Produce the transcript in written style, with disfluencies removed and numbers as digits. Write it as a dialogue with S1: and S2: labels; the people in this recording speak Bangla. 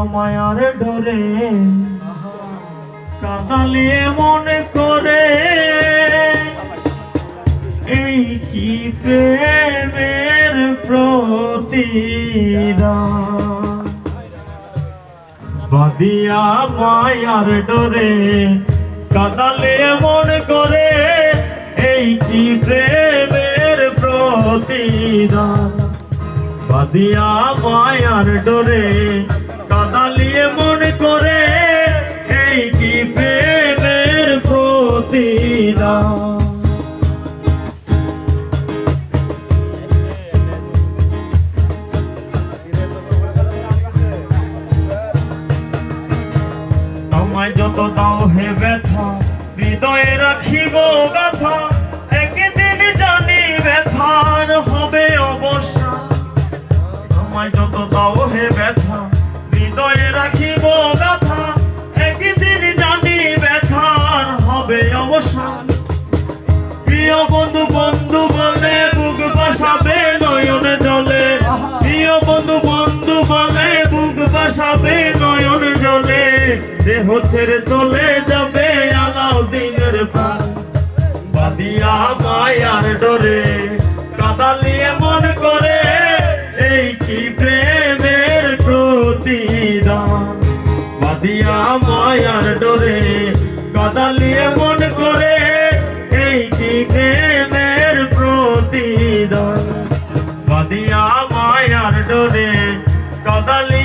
S1: মায়ার ডরে কাঁদালিয়ে মনে করে এই কি প্রেমের প্রতিদান বাদিয়া মায়ার ডরে কাঁদালিয়ে মনে করে এই কি প্রেমের প্রতিদান বাদিয়া মায়ার ডরে কাঁদালিয়ে মনে করে এই কি প্রেমের প্রতিদান আমায় যত দাও হে ব্যথা হৃদয়ে রাখিব গাথা একদিন জানি ব্যথার হবে অবসান আমায় যত দাও হে ব্যথা হৃদয়ে রাখিব গাথা একদিন জানি ব্যথার হবে অবসান প্রিয় বন্ধু বন্ধু বলে বুক বাসাবে নয়নে জলে প্রিয় বন্ধু বন্ধু বলে বুক বাসাবে নয়নে জলে দেহ ছেড়ে চলে যাবে আলাউদ্দিনের প্রাণ বাদিয়া মায়ার ডরে কাঁদালিয়ে মনে করে এই কি প্রেমের প্রতিদান বাদিয়া মায়ার ডরে কাঁদালিয়ে মনে করে এই কি প্রেমের প্রতিদান বাদিয়া মায়ার ডরে কাঁদালিয়ে